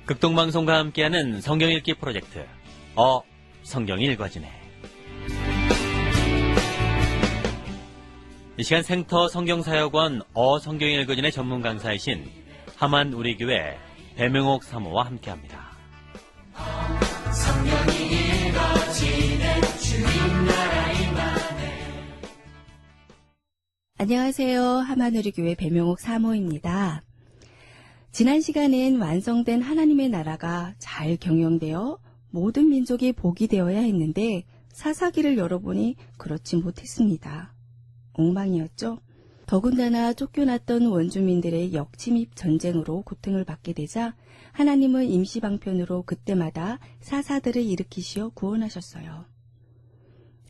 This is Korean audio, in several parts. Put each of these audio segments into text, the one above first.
극동방송과 함께하는 성경 읽기 프로젝트 성경 읽어지네. 이 시간 생터 성경사역원 성경 읽어지네 전문 강사이신 하만 우리교회 배명옥 사모와 함께합니다. 성경이 읽어지네 주님 나라의 만에. 안녕하세요. 하만 우리교회 배명옥 사모입니다. 지난 시간엔 완성된 하나님의 나라가 잘 경영되어 모든 민족이 복이 되어야 했는데 사사기를 열어보니 그렇지 못했습니다. 엉망이었죠. 더군다나 쫓겨났던 원주민들의 역침입 전쟁으로 고통을 받게 되자 하나님은 임시방편으로 그때마다 사사들을 일으키시어 구원하셨어요.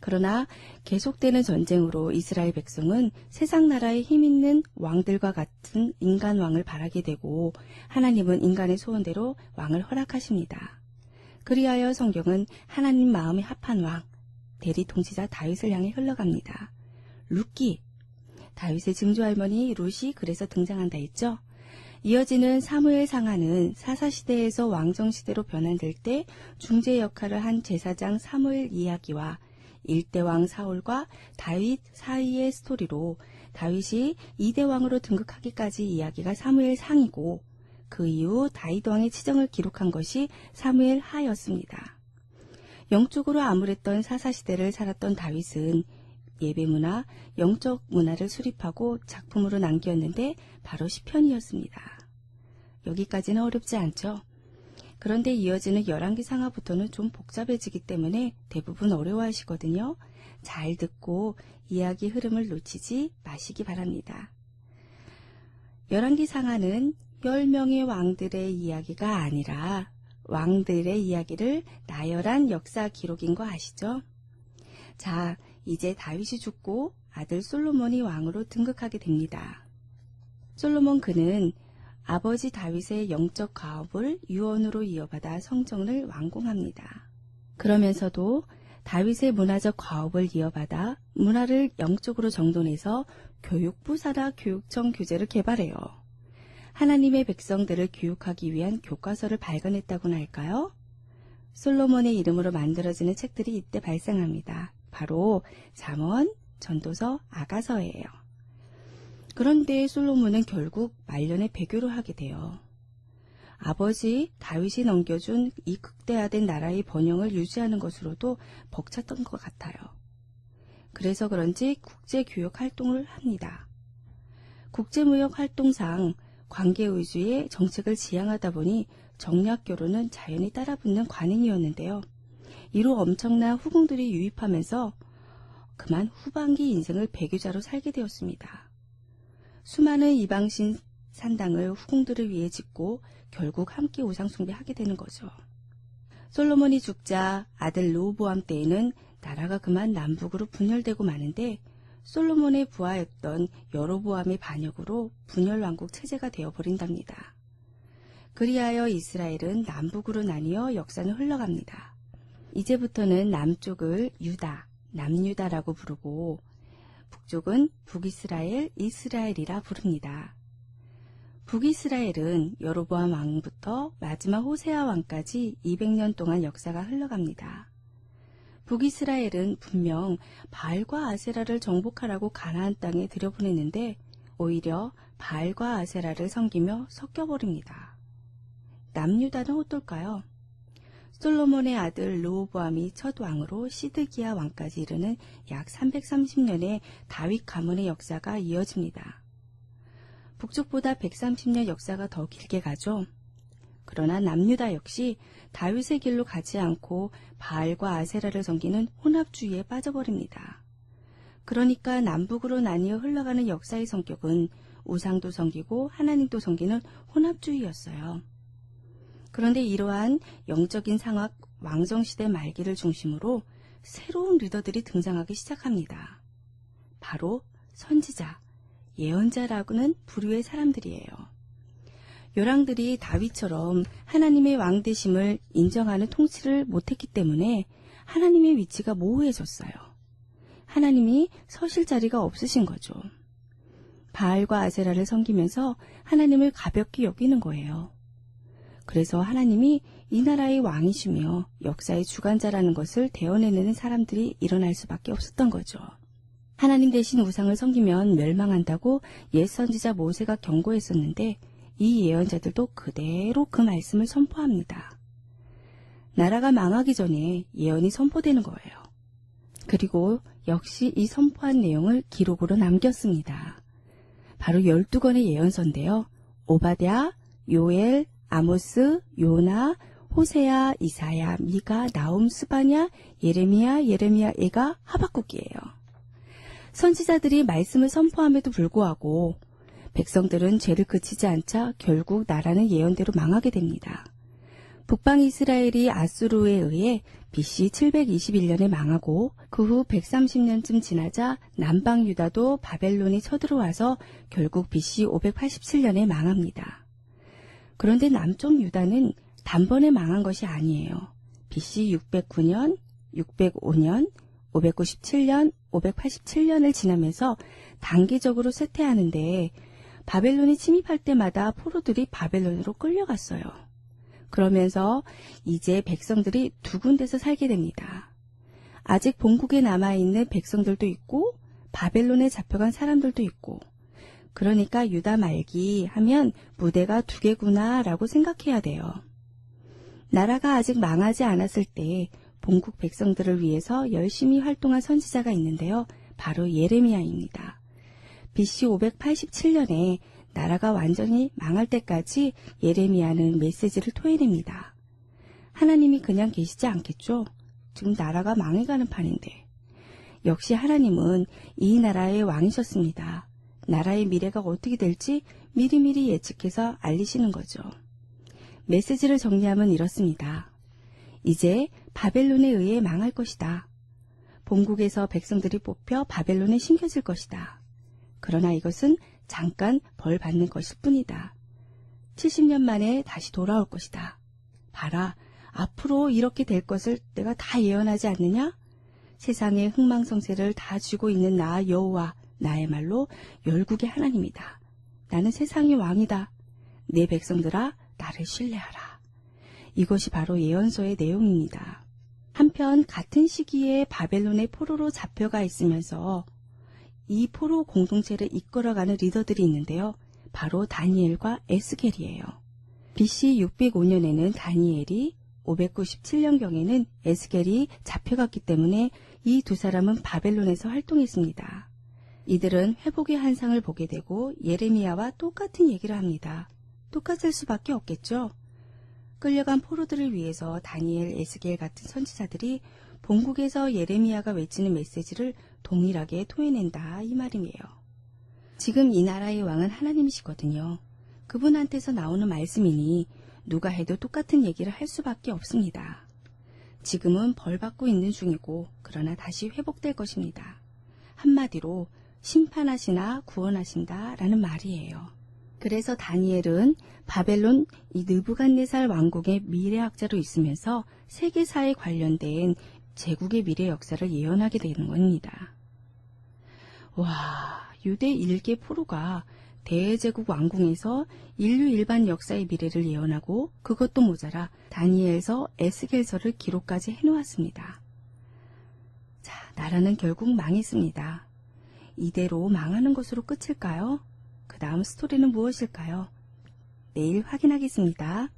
그러나 계속되는 전쟁으로 이스라엘 백성은 세상 나라에 힘있는 왕들과 같은 인간 왕을 바라게 되고 하나님은 인간의 소원대로 왕을 허락하십니다. 그리하여 성경은 하나님 마음에 합한 왕, 대리 통치자 다윗을 향해 흘러갑니다. 룻기, 다윗의 증조할머니 룻이 그래서 등장한다 했죠. 이어지는 사무엘 상하는 사사시대에서 왕정시대로 변환될 때 중재 역할을 한 제사장 사무엘 이야기와 일대왕 사울과 다윗 사이의 스토리로 다윗이 2대 왕으로 등극하기까지 이야기가 사무엘 상이고 그 이후 다윗 왕의 치정을 기록한 것이 사무엘 하였습니다. 영적으로 암울했던 사사시대를 살았던 다윗은 예배문화, 영적 문화를 수립하고 작품으로 남겼는데 바로 시편이었습니다. 여기까지는 어렵지 않죠? 그런데 이어지는 열왕기 상하부터는 좀 복잡해지기 때문에 대부분 어려워하시거든요. 잘 듣고 이야기 흐름을 놓치지 마시기 바랍니다. 열왕기 상하는 10명의 왕들의 이야기가 아니라 왕들의 이야기를 나열한 역사 기록인 거 아시죠? 자, 이제 다윗이 죽고 아들 솔로몬이 왕으로 등극하게 됩니다. 솔로몬 그는 아버지 다윗의 영적 가업을 유언으로 이어받아 성전을 완공합니다. 그러면서도 다윗의 문화적 가업을 이어받아 문화를 영적으로 정돈해서 교육부 산하 교육청 교재를 개발해요. 하나님의 백성들을 교육하기 위한 교과서를 발견했다고나 할까요? 솔로몬의 이름으로 만들어지는 책들이 이때 발생합니다. 바로 잠언, 전도서, 아가서예요. 그런데 솔로몬은 결국 말년에 배교를 하게 돼요. 아버지 다윗이 넘겨준 이 극대화된 나라의 번영을 유지하는 것으로도 벅찼던 것 같아요. 그래서 그런지 국제교역 활동을 합니다. 국제무역 활동상 관계 위주의 정책을 지향하다 보니 정략결혼은 자연히 따라붙는 관행이었는데요. 이로 엄청난 후궁들이 유입하면서 그만 후반기 인생을 배교자로 살게 되었습니다. 수많은 이방신 산당을 후궁들을 위해 짓고 결국 함께 우상숭배하게 되는 거죠. 솔로몬이 죽자 아들 르호보암 때에는 나라가 그만 남북으로 분열되고 마는데 솔로몬의 부하였던 여로보암의 반역으로 분열왕국 체제가 되어버린답니다. 그리하여 이스라엘은 남북으로 나뉘어 역사는 흘러갑니다. 이제부터는 남쪽을 유다, 남유다라고 부르고 북쪽은 북이스라엘, 이스라엘이라 부릅니다. 북이스라엘은 여로보암 왕부터 마지막 호세아 왕까지 200년 동안 역사가 흘러갑니다. 북이스라엘은 분명 바알과 아세라를 정복하라고 가나안 땅에 들여보냈는데 오히려 바알과 아세라를 섬기며 섞여버립니다. 남유다는 어떨까요? 솔로몬의 아들 르호보암이 첫 왕으로 시드기야 왕까지 이르는 약 330년의 다윗 가문의 역사가 이어집니다. 북쪽보다 130년 역사가 더 길게 가죠. 그러나 남유다 역시 다윗의 길로 가지 않고 바알과 아세라를 섬기는 혼합주의에 빠져버립니다. 그러니까 남북으로 나뉘어 흘러가는 역사의 성격은 우상도 섬기고 하나님도 섬기는 혼합주의였어요. 그런데 이러한 영적인 상황 왕정시대 말기를 중심으로 새로운 리더들이 등장하기 시작합니다. 바로 선지자, 예언자라고는 부류의 사람들이에요. 열왕들이 다윗처럼 하나님의 왕되심을 인정하는 통치를 못했기 때문에 하나님의 위치가 모호해졌어요. 하나님이 서실 자리가 없으신 거죠. 바알과 아세라를 섬기면서 하나님을 가볍게 여기는 거예요. 그래서 하나님이 이 나라의 왕이시며 역사의 주관자라는 것을 대언해내는 사람들이 일어날 수밖에 없었던 거죠. 하나님 대신 우상을 섬기면 멸망한다고 옛 선지자 모세가 경고했었는데 이 예언자들도 그대로 그 말씀을 선포합니다. 나라가 망하기 전에 예언이 선포되는 거예요. 그리고 역시 이 선포한 내용을 기록으로 남겼습니다. 바로 12권의 예언서인데요. 오바댜, 요엘, 아모스, 요나, 호세야, 이사야, 미가, 나움, 스바냐, 예레미야, 예가, 하박국이에요. 선지자들이 말씀을 선포함에도 불구하고 백성들은 죄를 그치지 않자 결국 나라는 예언대로 망하게 됩니다. 북방 이스라엘이 아수르에 의해 BC 721년에 망하고 그 후 130년쯤 지나자 남방 유다도 바벨론이 쳐들어와서 결국 BC 587년에 망합니다. 그런데 남쪽 유다는 단번에 망한 것이 아니에요. BC 609년, 605년, 597년, 587년을 지나면서 단계적으로 쇠퇴하는데 바벨론이 침입할 때마다 포로들이 바벨론으로 끌려갔어요. 그러면서 이제 백성들이 두 군데서 살게 됩니다. 아직 본국에 남아있는 백성들도 있고 바벨론에 잡혀간 사람들도 있고 그러니까 유다 말기 하면 부대가 두 개구나 라고 생각해야 돼요. 나라가 아직 망하지 않았을 때 본국 백성들을 위해서 열심히 활동한 선지자가 있는데요. 바로 예레미야입니다. BC 587년에 나라가 완전히 망할 때까지 예레미야는 메시지를 토해냅니다. 하나님이 그냥 계시지 않겠죠? 지금 나라가 망해가는 판인데. 역시 하나님은 이 나라의 왕이셨습니다. 나라의 미래가 어떻게 될지 미리미리 예측해서 알리시는 거죠. 메시지를 정리하면 이렇습니다. 이제 바벨론에 의해 망할 것이다. 본국에서 백성들이 뽑혀 바벨론에 심겨질 것이다. 그러나 이것은 잠깐 벌 받는 것일 뿐이다. 70년 만에 다시 돌아올 것이다. 봐라, 앞으로 이렇게 될 것을 내가 다 예언하지 않느냐? 세상의 흥망성쇠를 다 쥐고 있는 나 여호와, 나의말로 열국의 하나님이다. 나는 세상의 왕이다. 내 백성들아, 나를 신뢰하라. 이것이 바로 예언서의 내용입니다. 한편 같은 시기에 바벨론의 포로로 잡혀가 있으면서 이 포로 공동체를 이끌어가는 리더들이 있는데요. 바로 다니엘과 에스겔이에요. BC 605년에는 다니엘이, 597년경에는 에스겔이 잡혀갔기 때문에 이 두 사람은 바벨론에서 활동했습니다. 이들은 회복의 환상을 보게 되고 예레미야와 똑같은 얘기를 합니다. 똑같을 수밖에 없겠죠. 끌려간 포로들을 위해서 다니엘, 에스겔 같은 선지자들이 본국에서 예레미야가 외치는 메시지를 동일하게 토해낸다 이 말이에요. 지금 이 나라의 왕은 하나님이시거든요. 그분한테서 나오는 말씀이니 누가 해도 똑같은 얘기를 할 수밖에 없습니다. 지금은 벌받고 있는 중이고 그러나 다시 회복될 것입니다. 한마디로 심판하시나 구원하신다 라는 말이에요. 그래서 다니엘은 바벨론 이 느부갓네살 왕국의 미래학자로 있으면서 세계사에 관련된 제국의 미래 역사를 예언하게 되는 겁니다. 와, 유대 1개 포로가 대제국 왕궁에서 인류 일반 역사의 미래를 예언하고 그것도 모자라 다니엘서, 에스겔서를 기록까지 해놓았습니다. 자, 나라는 결국 망했습니다. 이대로 망하는 것으로 끝일까요? 그 다음 스토리는 무엇일까요? 내일 확인하겠습니다.